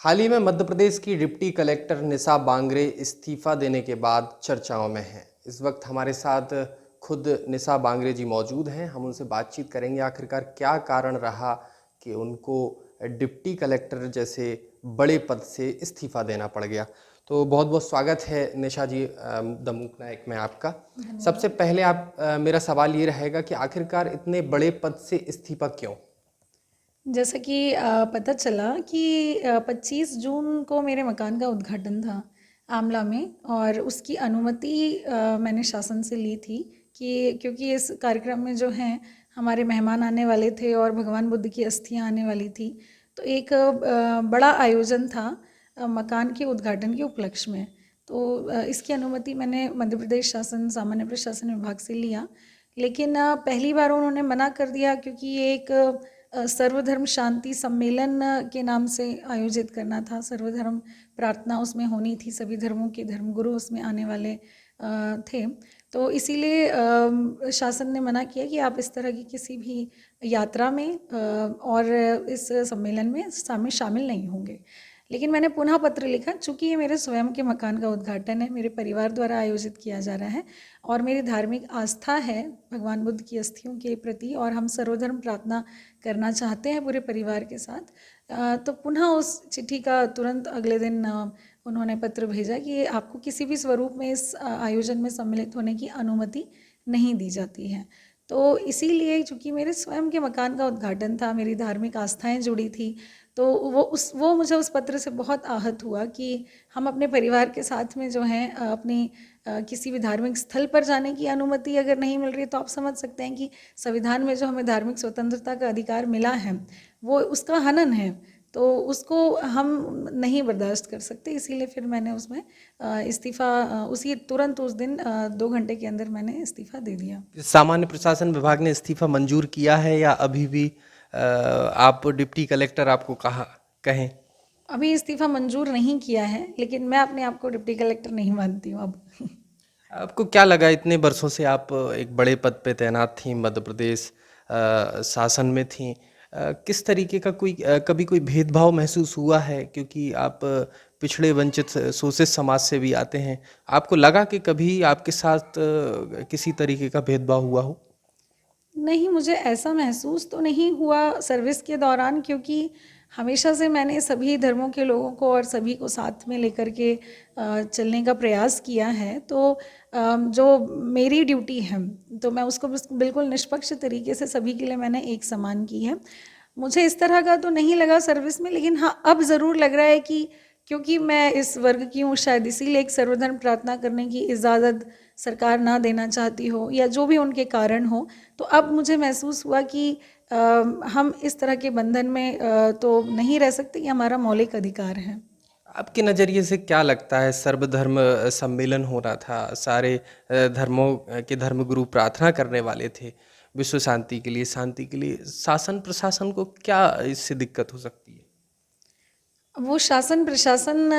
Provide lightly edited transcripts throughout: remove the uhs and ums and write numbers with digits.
हाल ही में मध्य प्रदेश की deputy collector निशा बांगरे इस्तीफा देने के बाद चर्चाओं में हैं। इस वक्त हमारे साथ खुद निशा बांगरे जी मौजूद हैं। हम उनसे बातचीत करेंगे आखिरकार क्या कारण रहा कि उनको डिप्टी कलेक्टर जैसे बड़े पद से इस्तीफा देना पड़ गया। तो बहुत बहुत स्वागत है निशा जी द मूक नायक में आपका। सबसे पहले मेरा सवाल ये रहेगा कि आखिरकार इतने बड़े पद से इस्तीफा क्यों? जैसा कि पता चला कि 25 जून को मेरे मकान का उद्घाटन था आमला में, और उसकी अनुमति मैंने शासन से ली थी कि क्योंकि इस कार्यक्रम में जो हैं हमारे मेहमान आने वाले थे और भगवान बुद्ध की अस्थियां आने वाली थी। तो एक बड़ा आयोजन था मकान के उद्घाटन के उपलक्ष्य में। तो इसकी अनुमति मैंने मध्य प्रदेश शासन सामान्य प्रशासन विभाग से लिया, लेकिन पहली बार उन्होंने मना कर दिया क्योंकि ये एक सर्वधर्म शांति सम्मेलन के नाम से आयोजित करना था। सर्वधर्म प्रार्थना उसमें होनी थी, सभी धर्मों के धर्मगुरु उसमें आने वाले थे। तो इसीलिए शासन ने मना किया कि आप इस तरह की किसी भी यात्रा में और इस सम्मेलन में शामिल नहीं होंगे। लेकिन मैंने पुनः पत्र लिखा, चूँकि ये मेरे स्वयं के मकान का उद्घाटन है, मेरे परिवार द्वारा आयोजित किया जा रहा है और मेरी धार्मिक आस्था है भगवान बुद्ध की अस्थियों के प्रति, और हम सर्वधर्म प्रार्थना करना चाहते हैं पूरे परिवार के साथ। तो पुनः उस चिट्ठी का तुरंत अगले दिन उन्होंने पत्र भेजा कि आपको किसी भी स्वरूप में इस आयोजन में सम्मिलित होने की अनुमति नहीं दी जाती है। तो इसीलिए चूँकि मेरे स्वयं के मकान का उद्घाटन था, मेरी धार्मिक आस्थाएं जुड़ी थी, तो वो मुझे उस पत्र से बहुत आहत हुआ कि हम अपने परिवार के साथ में जो हैं अपनी किसी भी धार्मिक स्थल पर जाने की अनुमति अगर नहीं मिल रही है, तो आप समझ सकते हैं कि संविधान में जो हमें धार्मिक स्वतंत्रता का अधिकार मिला है वो उसका हनन है। तो उसको हम नहीं बर्दाश्त कर सकते, इसीलिए फिर मैंने उसमें इस्तीफ़ा उसी तुरंत उस दिन 2 घंटे के अंदर मैंने इस्तीफ़ा दे दिया। सामान्य प्रशासन विभाग ने इस्तीफा मंजूर किया है या अभी भी आप डिप्टी कलेक्टर आपको कहें? अभी इस्तीफ़ा मंजूर नहीं किया है, लेकिन मैं अपने आप को डिप्टी कलेक्टर नहीं मानती हूँ अब। आपको क्या लगा, इतने वर्षों से आप एक बड़े पद पे तैनात थीं, मध्य प्रदेश शासन में थीं, किस तरीके का कभी कोई भेदभाव महसूस हुआ है? क्योंकि आप पिछड़े वंचित शोषित समाज से भी आते हैं। आपको लगा कि कभी आपके साथ किसी तरीके का भेदभाव हुआ हो? नहीं, मुझे ऐसा महसूस तो नहीं हुआ सर्विस के दौरान, क्योंकि हमेशा से मैंने सभी धर्मों के लोगों को और सभी को साथ में लेकर के चलने का प्रयास किया है। तो जो मेरी ड्यूटी है तो मैं उसको बिल्कुल निष्पक्ष तरीके से सभी के लिए मैंने एक समान की है। मुझे इस तरह का तो नहीं लगा सर्विस में, लेकिन हाँ, अब ज़रूर लग रहा है कि क्योंकि मैं इस वर्ग की हूँ, शायद इसीलिए एक सर्वधर्म प्रार्थना करने की इजाज़त सरकार ना देना चाहती हो या जो भी उनके कारण हो। तो अब मुझे महसूस हुआ कि हम इस तरह के बंधन में तो नहीं रह सकते, ये हमारा मौलिक अधिकार है। आपके नज़रिए से क्या लगता है, सर्वधर्म सम्मेलन हो रहा था, सारे धर्मों के धर्मगुरु प्रार्थना करने वाले थे विश्व शांति के लिए, शांति के लिए, शासन प्रशासन को क्या इससे दिक्कत हो सकती है? वो शासन प्रशासन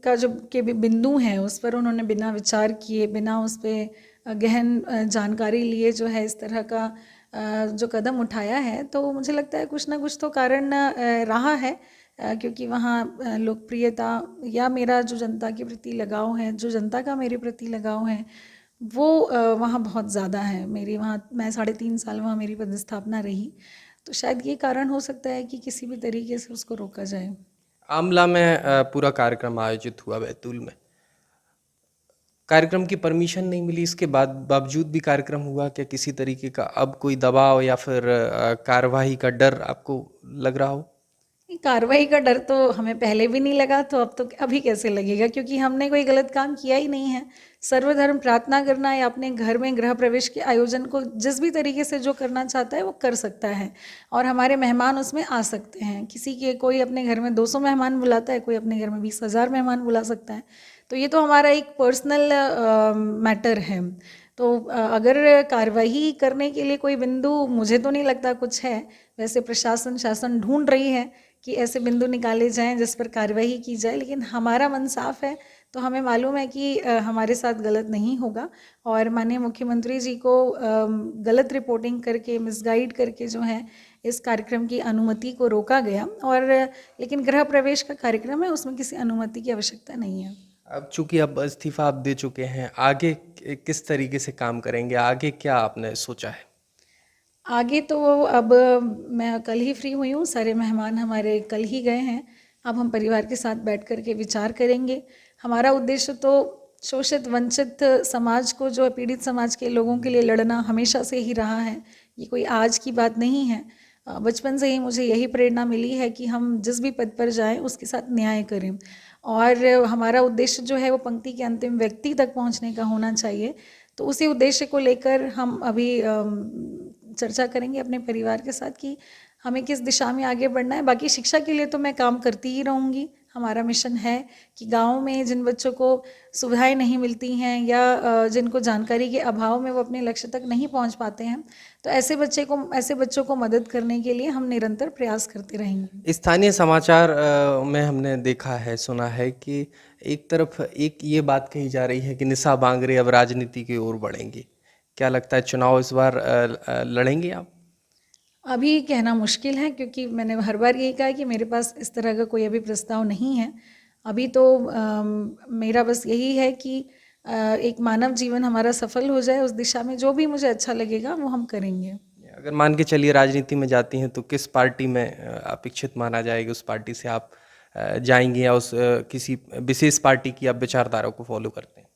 का जो के बिंदु हैं उस पर उन्होंने बिना विचार किए, बिना उस पर गहन जानकारी लिए जो है इस तरह का जो कदम उठाया है, तो मुझे लगता है कुछ ना कुछ तो कारण रहा है। क्योंकि वहाँ लोकप्रियता या मेरा जो जनता के प्रति लगाव है, जो जनता का मेरे प्रति लगाव है, वो वहाँ बहुत ज़्यादा है। मेरी वहाँ मैं 3.5 साल वहाँ मेरी पदस्थापना रही, तो शायद ये कारण हो सकता है कि किसी भी तरीके से उसको रोका जाए। आमला में पूरा कार्यक्रम आयोजित हुआ बैतूल में, कार्यक्रम की परमिशन नहीं मिली, इसके बाद बावजूद भी कार्यक्रम हुआ, क्या किसी तरीके का अब कोई दबाव या फिर कार्यवाही का डर आपको लग रहा हो? कार्रवाई का डर तो हमें पहले भी नहीं लगा, तो अब तो अभी कैसे लगेगा, क्योंकि हमने कोई गलत काम किया ही नहीं है। सर्वधर्म प्रार्थना करना या अपने घर में गृह प्रवेश के आयोजन को जिस भी तरीके से जो करना चाहता है वो कर सकता है, और हमारे मेहमान उसमें आ सकते हैं। कोई अपने घर में 200 मेहमान बुलाता है, कोई अपने घर में 20,000 मेहमान बुला सकता है। तो ये तो हमारा एक पर्सनल मैटर है। तो अगर कार्रवाई करने के लिए कोई बिंदु, मुझे तो नहीं लगता कुछ है। वैसे शासन ढूंढ रही है कि ऐसे बिंदु निकाले जाएं जिस पर कार्रवाई की जाए, लेकिन हमारा मन साफ है, तो हमें मालूम है कि हमारे साथ गलत नहीं होगा और माननीय मुख्यमंत्री जी को गलत रिपोर्टिंग करके मिसगाइड करके जो है इस कार्यक्रम की अनुमति को रोका गया और लेकिन गृह प्रवेश का कार्यक्रम है, उसमें किसी अनुमति की आवश्यकता नहीं है। अब चूंकि अब इस्तीफा आप दे चुके हैं, आगे किस तरीके से काम करेंगे? आगे क्या आपने सोचा है? आगे तो अब मैं कल ही फ्री हुई हूँ, सारे मेहमान हमारे कल ही गए हैं। अब हम परिवार के साथ बैठ कर के विचार करेंगे। हमारा उद्देश्य तो शोषित वंचित समाज को, जो पीड़ित समाज के लोगों के लिए लड़ना हमेशा से ही रहा है। ये कोई आज की बात नहीं है। बचपन से ही मुझे यही प्रेरणा मिली है कि हम जिस भी पद पर जाएं उसके साथ न्याय करें और हमारा उद्देश्य जो है वो पंक्ति के अंतिम व्यक्ति तक पहुंचने का होना चाहिए। तो उसी उद्देश्य को लेकर हम अभी चर्चा करेंगे अपने परिवार के साथ कि हमें किस दिशा में आगे बढ़ना है। बाकी शिक्षा के लिए तो मैं काम करती ही रहूँगी। हमारा मिशन है कि गाँव में जिन बच्चों को सुविधाएं नहीं मिलती हैं या जिनको जानकारी के अभाव में वो अपने लक्ष्य तक नहीं पहुंच पाते हैं, तो ऐसे बच्चों को मदद करने के लिए हम निरंतर प्रयास करते रहेंगे। स्थानीय समाचार में हमने देखा है, सुना है कि एक तरफ एक ये बात कही जा रही है कि निशा बांगरे अब राजनीति की ओर बढ़ेंगी। क्या लगता है, चुनाव इस बार लड़ेंगे आप? अभी कहना मुश्किल है क्योंकि मैंने हर बार यही कहा है कि मेरे पास इस तरह का कोई अभी प्रस्ताव नहीं है। अभी तो मेरा बस यही है कि एक मानव जीवन हमारा सफल हो जाए, उस दिशा में जो भी मुझे अच्छा लगेगा वो हम करेंगे। अगर मान के चलिए राजनीति में जाती हैं तो किस पार्टी में अपेक्षित माना जाएगा? उस पार्टी से आप जाएंगे या उस किसी विशेष पार्टी की आप विचारधारा को फॉलो करते हैं?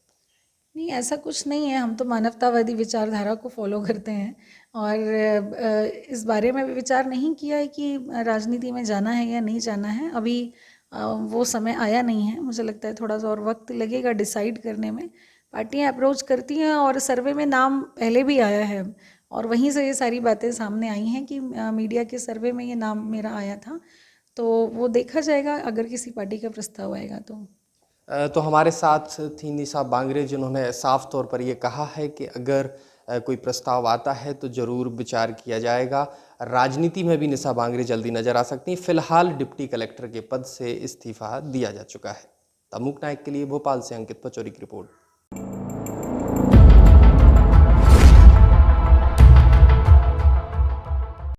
नहीं, ऐसा कुछ नहीं है। हम तो मानवतावादी विचारधारा को फॉलो करते हैं और इस बारे में भी विचार नहीं किया है कि राजनीति में जाना है या नहीं जाना है। अभी वो समय आया नहीं है। मुझे लगता है थोड़ा सा और वक्त लगेगा डिसाइड करने में। पार्टियां अप्रोच करती हैं और सर्वे में नाम पहले भी आया है और वहीं से ये सारी बातें सामने आई हैं कि मीडिया के सर्वे में ये नाम मेरा आया था। तो वो देखा जाएगा अगर किसी पार्टी का प्रस्ताव आएगा तो। तो हमारे साथ थी निशा बांगरे, जिन्होंने साफ तौर पर ये कहा है कि अगर कोई प्रस्ताव आता है तो ज़रूर विचार किया जाएगा। राजनीति में भी निशा बांगरे जल्दी नजर आ सकती हैं। फिलहाल डिप्टी कलेक्टर के पद से इस्तीफा दिया जा चुका है। तमुक नायक के लिए भोपाल से अंकित पचौरी की रिपोर्ट।